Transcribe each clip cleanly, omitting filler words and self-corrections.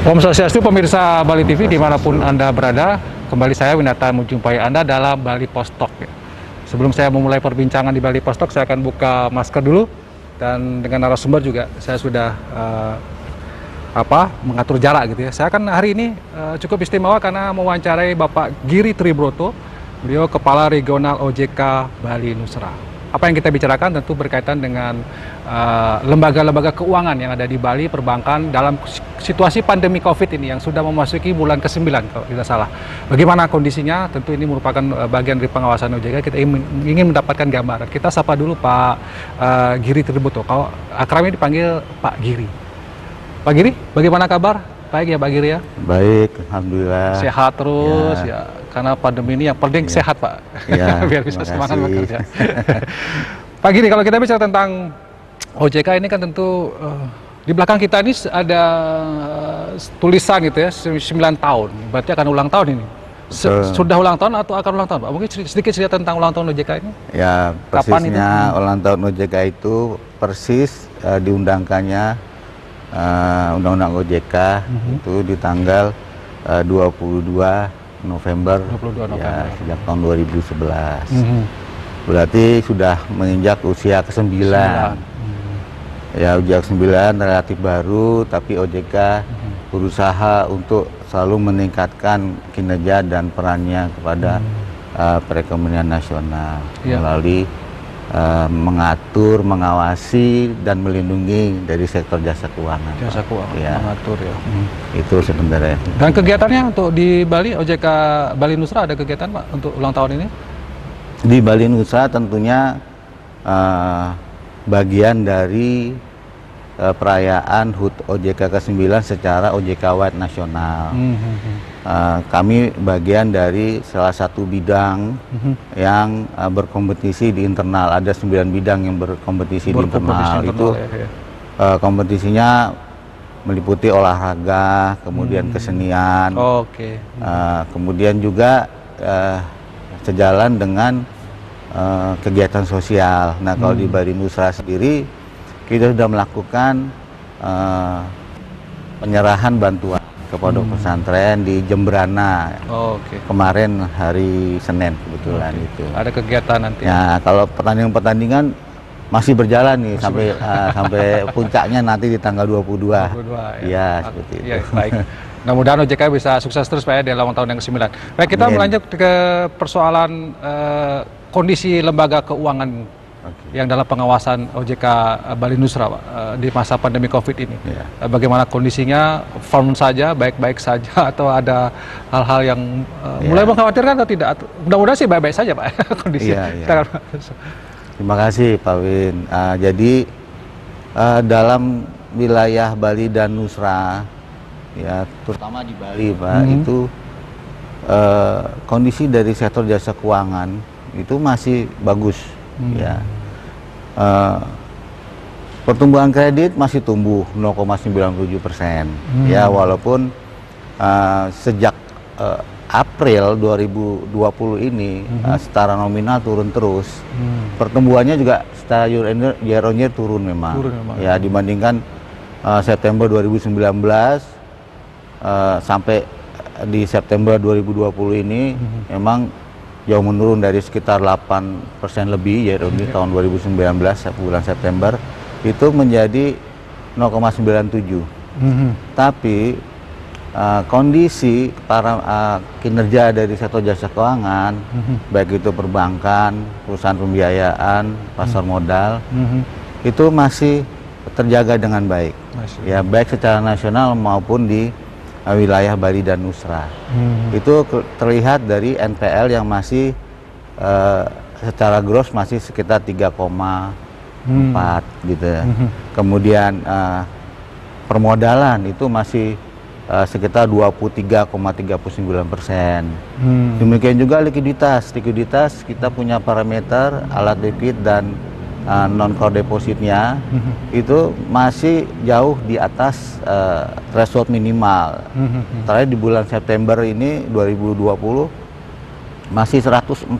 Om Swastiastu, pemirsa Bali TV dimanapun Anda berada, kembali saya Winata menjumpai Anda dalam Bali Post Talk. Sebelum saya memulai perbincangan di Bali Post Talk, saya akan buka masker dulu, dan dengan narasumber juga saya sudah mengatur jarak gitu ya. Saya akan hari ini cukup istimewa karena mewawancarai Bapak Giri Tribroto, beliau Kepala Regional OJK Bali Nusra. Apa yang kita bicarakan tentu berkaitan dengan lembaga-lembaga keuangan yang ada di Bali, perbankan dalam situasi pandemi COVID ini yang sudah memasuki bulan ke-9 kalau tidak salah. Bagaimana kondisinya? Tentu ini merupakan bagian dari pengawasan OJK. Kita ingin mendapatkan gambaran. Kita sapa dulu Pak Giri Tribroto. Kalau akrabnya dipanggil Pak Giri. Pak Giri, bagaimana kabar? Baik ya Pak Giri ya? Baik, alhamdulillah. Sehat terus ya. Karena pandemi ini yang penting sehat Pak, biar bisa semangat bekerja. Pak Giri, kalau kita bicara tentang OJK ini kan tentu di belakang kita ini ada tulisan gitu ya, 9 tahun, berarti akan ulang tahun ini. Sudah ulang tahun atau akan ulang tahun Pak? Mungkin sedikit cerita tentang ulang tahun OJK ini. Ya, persisnya ulang tahun OJK itu persis diundangkannya Undang-Undang OJK itu di tanggal 22 November, ya, sejak tahun 2011. Berarti sudah menginjak usia ke-9. Ya, usia ke-9 relatif baru, tapi OJK berusaha untuk selalu meningkatkan kinerja dan perannya kepada perekonomian nasional melalui mengatur, mengawasi, dan melindungi dari sektor jasa keuangan. Jasa keuangan, ya. Mengatur ya. Itu sebenarnya. Dan kegiatannya untuk di Bali, OJK Bali Nusra ada kegiatan Pak untuk ulang tahun ini? Di Bali Nusra tentunya bagian dari perayaan HUT OJK ke-9 secara OJK Wide nasional. Kami bagian dari salah satu bidang yang berkompetisi di internal. Ada 9 bidang yang berkompetisi di internal. Itu kompetisinya meliputi olahraga, kemudian kesenian, kemudian juga sejalan dengan kegiatan sosial. Nah, kalau di Bali Nusra sendiri kita sudah melakukan penyerahan bantuan ke pondok pesantren di Jembrana. Kemarin hari Senin kebetulan itu. Ada kegiatan nanti. Ya, kalau pertandingan masih berjalan nih sampai puncaknya nanti di tanggal 22. Ya, seperti itu. Ya, baik. Mudah-mudahan OJK bisa sukses terus Pak ya di ulang tahun yang ke-9. Baik, kita melanjut ke persoalan kondisi lembaga keuangan yang dalam pengawasan OJK Bali Nusra Pak, di masa pandemi COVID ini. Bagaimana kondisinya? Firm saja, baik-baik saja, atau ada hal-hal yang mulai mengkhawatirkan atau tidak? Mudah-mudahan sih baik-baik saja Pak kondisi. Terima kasih Pak Win. Jadi dalam wilayah Bali dan Nusra, ya terutama di Bali Pak, itu kondisi dari sektor jasa keuangan itu masih bagus. Ya, pertumbuhan kredit masih tumbuh 0,97%. Ya, walaupun sejak April 2020 ini secara nominal turun terus. Pertumbuhannya juga secara year on year turun memang. Ya, dibandingkan September 2019 sampai di September 2020 ini memang jauh menurun dari sekitar 8% lebih ya tahun 2019 bulan September itu menjadi 0,97. Tapi kondisi para kinerja dari sektor jasa keuangan, baik itu perbankan, perusahaan pembiayaan, pasar modal, itu masih terjaga dengan baik. Ya, baik secara nasional maupun di wilayah Bali dan Nusra. Itu terlihat dari NPL yang masih secara gross masih sekitar 3,4 gitu ya. Kemudian permodalan itu masih sekitar 23,39%. Demikian juga likuiditas kita punya parameter alat likuid dan non-core depositnya itu masih jauh di atas threshold minimal. Terakhir di bulan September ini 2020 masih 145%.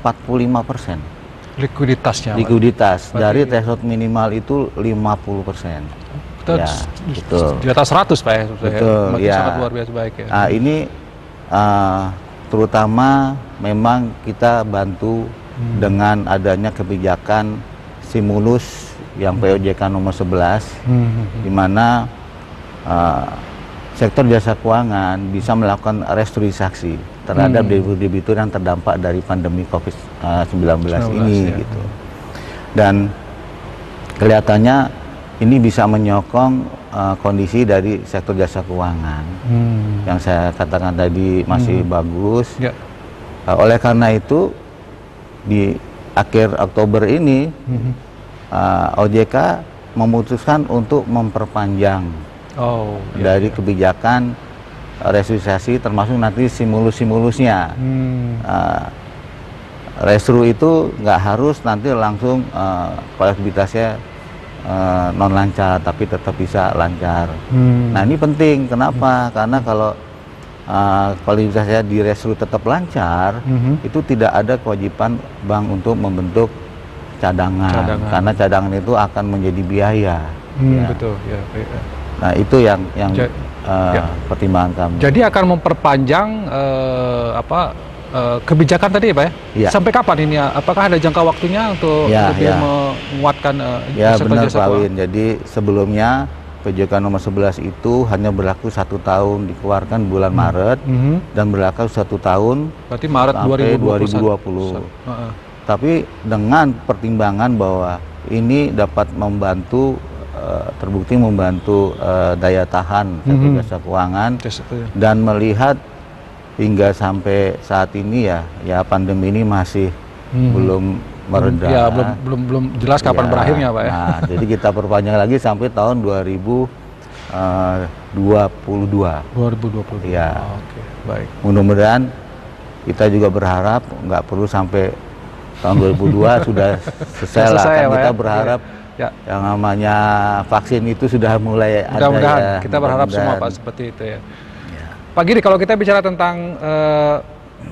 Likuiditasnya. Likuiditas dari threshold minimal itu 50%. Kita Ya, betul. di atas 100 Pak ya. Betul, Makin ya. sangat luar biasa baik ya. Nah, ini terutama memang kita bantu dengan adanya kebijakan stimulus yang POJK nomor 11, di mana sektor jasa keuangan bisa melakukan restrukturisasi terhadap debitur-debitur yang terdampak dari pandemi COVID-19 ini, ya. gitu. Dan kelihatannya ini bisa menyokong kondisi dari sektor jasa keuangan yang saya katakan tadi masih bagus. Ya. Oleh karena itu di akhir Oktober ini OJK memutuskan untuk memperpanjang dari kebijakan restrukturisasi, termasuk nanti stimulus-stimulusnya. Restru itu nggak harus nanti langsung kolektibilitasnya non lancar, tapi tetap bisa lancar. Nah, ini penting. Kenapa? Karena kalau kolektibilitasnya di restru tetap lancar, itu tidak ada kewajiban bank untuk membentuk cadangan. Karena cadangan itu akan menjadi biaya. Ya. Betul. Ya. Nah, itu yang pertimbangan kami. Jadi akan memperpanjang kebijakan tadi ya Pak ya? Ya. Sampai kapan ini? Apakah ada jangka waktunya untuk lebih menguatkan sektor benar, jasa Pak Win. keuangan? Jadi sebelumnya PJK nomor 11 itu hanya berlaku 1 tahun, dikeluarkan bulan Maret dan berlaku 1 tahun. Berarti Maret sampai 2020. Tapi dengan pertimbangan bahwa ini dapat membantu, terbukti membantu daya tahan sektor jasa keuangan, dan melihat hingga sampai saat ini ya pandemi ini masih belum mereda. Ya, belum jelas kapan berakhirnya Pak ya. Nah, jadi kita perpanjang lagi sampai tahun 2022. 2022. Ya. Oke, baik. Mudah-mudahan kita juga berharap nggak perlu sampai tahun 2002 sudah selesai lah. Kan kita berharap yang namanya vaksin itu sudah mulai ada. Mudah-mudahan kita berharap semua Pak seperti itu ya. Pak Giri, kalau kita bicara tentang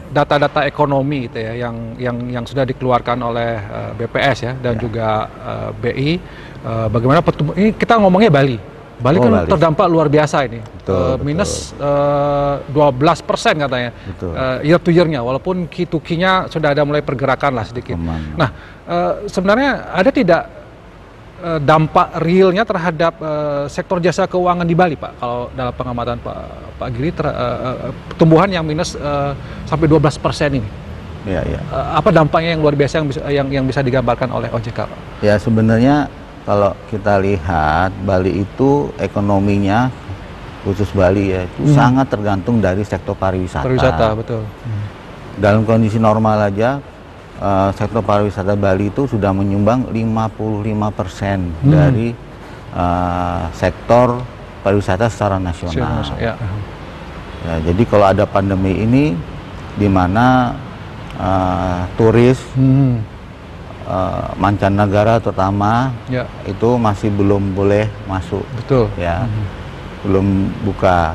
data-data ekonomi itu ya, yang sudah dikeluarkan oleh BPS ya dan juga BI, bagaimana pertumbuhan ini, kita ngomongnya Bali kan terdampak luar biasa ini, minus 12% katanya year to year-nya, walaupun Q to Q-nya sudah ada mulai pergerakan lah sedikit. Nah, sebenarnya ada tidak dampak realnya terhadap sektor jasa keuangan di Bali, Pak? Kalau dalam pengamatan Pak Giri, pertumbuhan yang minus sampai 12% ini, apa dampaknya yang luar biasa yang bisa digambarkan oleh OJK, Pak? Ya, sebenarnya kalau kita lihat Bali itu ekonominya, khusus Bali ya, itu sangat tergantung dari sektor pariwisata. Pariwisata, betul. Dalam kondisi normal aja, sektor pariwisata Bali itu sudah menyumbang 55% dari sektor pariwisata secara nasional. Ya, jadi kalau ada pandemi ini, di mana turis mancanegara terutama itu masih belum boleh masuk, ya, belum buka,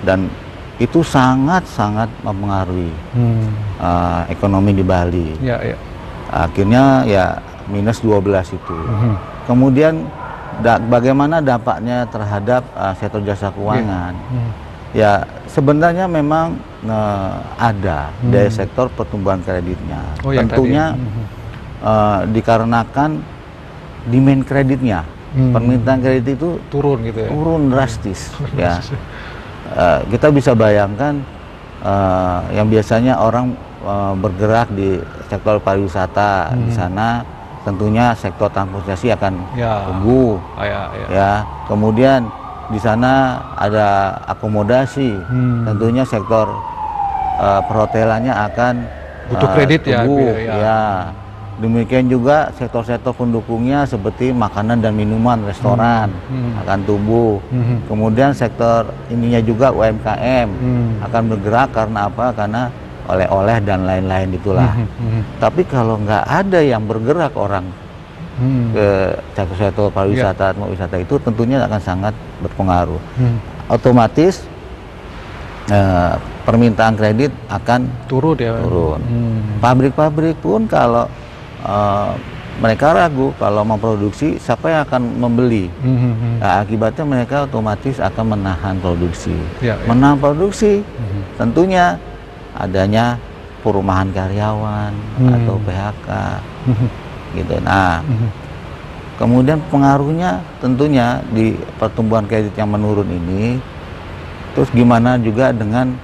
dan itu sangat-sangat mempengaruhi ekonomi di Bali. Akhirnya ya minus 12 itu. Kemudian bagaimana dampaknya terhadap sektor jasa keuangan? Ya, sebenarnya memang ada dari sektor pertumbuhan kreditnya. Tentunya dikarenakan demand kreditnya, permintaan kredit itu turun gitu ya. Turun drastis. Ya. Kita bisa bayangkan yang biasanya orang bergerak di sektor pariwisata, di sana tentunya sektor transportasi akan tumbuh. Ya. Kemudian di sana ada akomodasi, tentunya sektor perhotelannya akan butuh kredit tumbuh, ya. Demikian juga sektor-sektor pendukungnya seperti makanan dan minuman, restoran akan tumbuh. Kemudian sektor ininya juga UMKM akan bergerak karena apa? Karena oleh-oleh dan lain-lain itulah. Tapi kalau nggak ada yang bergerak orang ke sektor pariwisata atau wisata, itu tentunya akan sangat berpengaruh. Otomatis permintaan kredit akan turun. Pabrik-pabrik pun kalau mereka ragu kalau memproduksi siapa yang akan membeli. Nah, akibatnya mereka otomatis akan menahan produksi. Menahan produksi tentunya adanya perumahan karyawan atau PHK gitu. Nah, kemudian pengaruhnya tentunya di pertumbuhan kredit yang menurun ini. Terus gimana juga dengan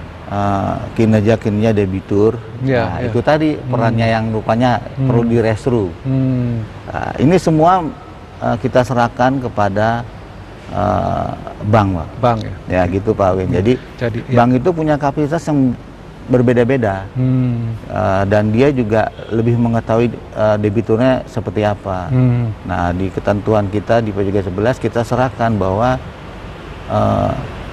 kinerja debitur. Itu tadi perannya yang rupanya perlu direstru. Ini semua kita serahkan kepada bank, Pak. Bank ya. Gitu Pak Win. Jadi bank itu punya kapasitas yang berbeda-beda, dan dia juga lebih mengetahui debiturnya seperti apa. Nah, di ketentuan kita di PJK 11 kita serahkan bahwa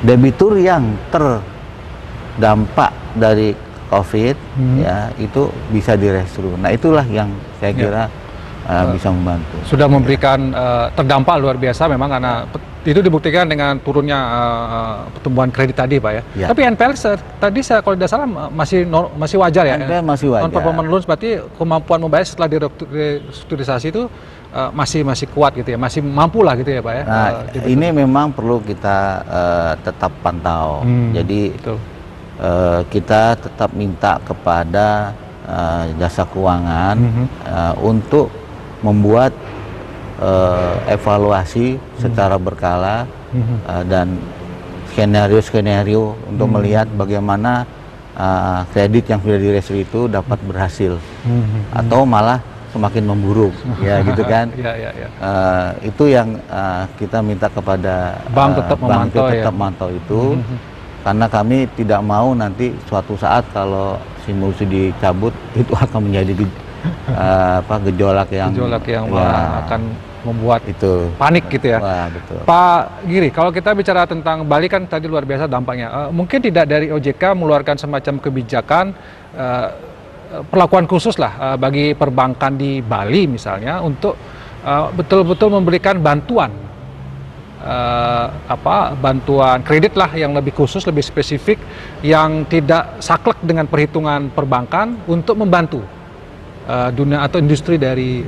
debitur yang terdampak dari COVID ya itu bisa direstru. Nah, itulah yang saya kira bisa membantu. Sudah memberikan terdampak luar biasa memang karena itu dibuktikan dengan turunnya pertumbuhan kredit tadi, Pak ya. Tapi NPL tadi saya kalau tidak salah masih wajar ya. NPL masih wajar. Non-performing loans berarti kemampuan membayar setelah restrukturisasi itu masih kuat gitu ya, masih mampu lah gitu ya, Pak ya. Nah, ini memang perlu kita tetap pantau. Jadi kita tetap minta kepada jasa keuangan untuk membuat evaluasi secara berkala dan skenario-skenario untuk melihat bagaimana kredit yang sudah direstru itu dapat berhasil atau malah semakin memburuk, ya gitu kan. Itu yang kita minta kepada bank tetap memantau itu. Karena kami tidak mau nanti suatu saat kalau simulasi dicabut itu akan menjadi gejolak yang akan membuat itu panik gitu ya. Betul. Pak Giri, kalau kita bicara tentang Bali kan tadi luar biasa dampaknya. Mungkin tidak dari OJK mengeluarkan semacam kebijakan perlakuan khusus lah bagi perbankan di Bali misalnya untuk betul-betul memberikan bantuan. Bantuan kredit lah yang lebih khusus, lebih spesifik, yang tidak saklek dengan perhitungan perbankan untuk membantu dunia atau industri dari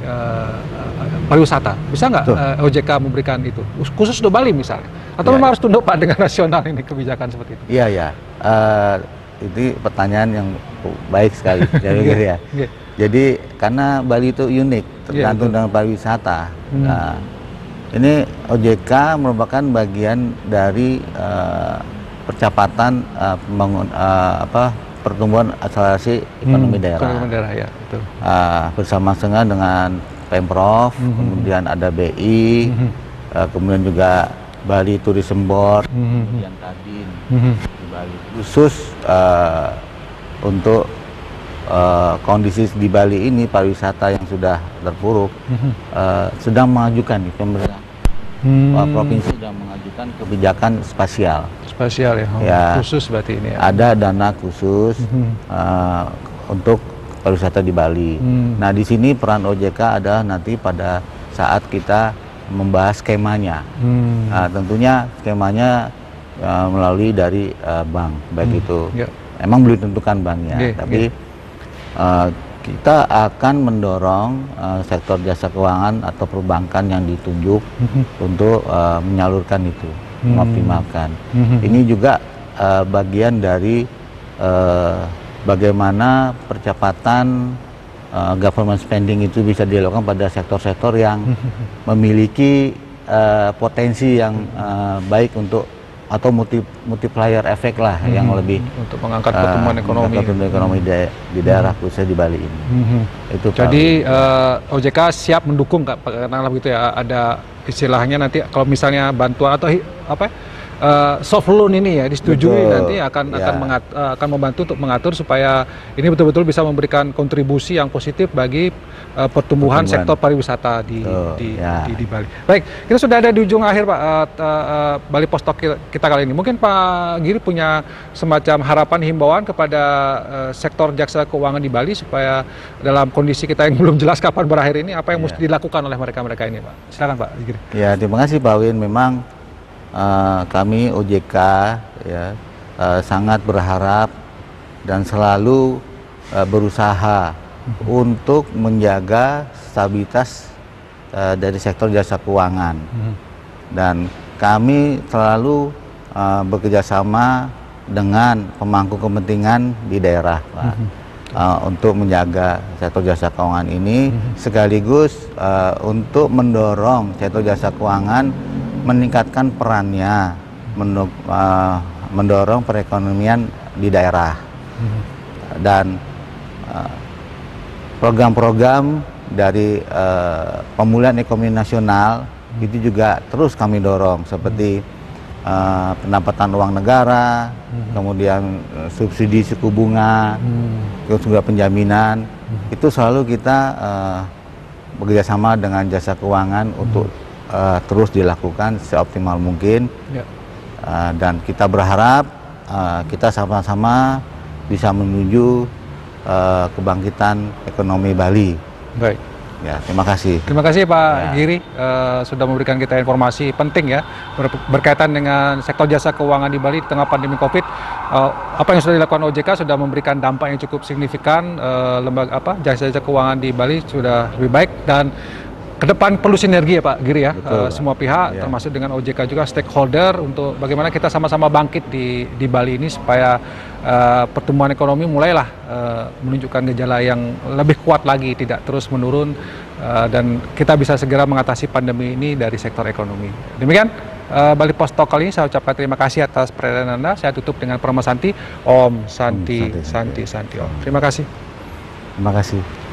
pariwisata. Bisa nggak OJK memberikan itu khusus untuk Bali misalnya? Atau memang harus tunduk Pak dengan nasional ini kebijakan seperti itu? Iya. Ini pertanyaan yang baik sekali. Jadi karena Bali itu unik, tergantung dengan pariwisata. Ini OJK merupakan bagian dari percepatan pertumbuhan akselerasi ekonomi daerah. Ekonomi daerah ya, betul. Bersama-sama dengan Pemprov, kemudian ada BI, kemudian juga Bali Tourism Board, kemudian Kadin di Bali. Khusus untuk kondisi di Bali ini pariwisata yang sudah terpuruk sedang mengajukan nih pemerintah provinsi sedang mengajukan kebijakan spasial ya, khusus berarti ini ya. Ada dana khusus untuk pariwisata di Bali. Nah, di sini peran OJK adalah nanti pada saat kita membahas skemanya. Tentunya skemanya melalui dari bank, baik itu emang belum ditentukan banknya, tapi kita akan mendorong sektor jasa keuangan atau perbankan yang ditunjuk untuk menyalurkan itu, mengoptimalkan. Ini juga bagian dari bagaimana percepatan government spending itu bisa dilakukan pada sektor-sektor yang memiliki potensi yang baik untuk atau multiplier efek lah yang lebih untuk mengangkat pertumbuhan ekonomi di daerah khususnya di Bali ini. Itu jadi OJK siap mendukung karena begitu ya, ada istilahnya nanti kalau misalnya bantuan atau soft loan ini ya disetujui, nanti akan membantu untuk mengatur supaya ini betul-betul bisa memberikan kontribusi yang positif bagi pertumbuhan sektor pariwisata di Bali. Baik, kita sudah ada di ujung akhir Pak Bali Post Talk kita kali ini. Mungkin Pak Giri punya semacam harapan himbauan kepada sektor jasa keuangan di Bali supaya dalam kondisi kita yang belum jelas kapan berakhir ini, apa yang mesti dilakukan oleh mereka ini, Pak? Silakan Pak Giri. Ya, terima kasih Pak Win. Memang kami OJK sangat berharap dan selalu berusaha untuk menjaga stabilitas dari sektor jasa keuangan. Dan kami selalu bekerjasama dengan pemangku kepentingan di daerah, Pak, untuk menjaga sektor jasa keuangan ini, sekaligus untuk mendorong sektor jasa keuangan meningkatkan perannya, mendorong perekonomian di daerah. Dan program-program dari pemulihan ekonomi nasional itu juga terus kami dorong, seperti pendapatan uang negara, kemudian subsidi suku bunga, terus juga penjaminan. Itu selalu kita bekerjasama dengan jasa keuangan untuk terus dilakukan seoptimal mungkin. Dan kita berharap kita sama-sama bisa menuju kebangkitan ekonomi Bali. Baik. Ya, terima kasih. Terima kasih Pak Ya. Giri sudah memberikan kita informasi penting ya berkaitan dengan sektor jasa keuangan di Bali di tengah pandemi Covid. Apa yang sudah dilakukan OJK sudah memberikan dampak yang cukup signifikan. Lembaga jasa-jasa keuangan di Bali sudah lebih baik, dan ke depan perlu sinergi ya Pak Giri ya. Betul, semua pihak ya, termasuk dengan OJK juga stakeholder untuk bagaimana kita sama-sama bangkit di Bali ini supaya pertumbuhan ekonomi mulailah menunjukkan gejala yang lebih kuat lagi, tidak terus menurun, dan kita bisa segera mengatasi pandemi ini dari sektor ekonomi. Demikian Bali Post Talk kali ini, saya ucapkan terima kasih atas perhatian Anda. Saya tutup dengan Perma Santi, Om Santi Santi Santi Om. Terima kasih. Terima kasih.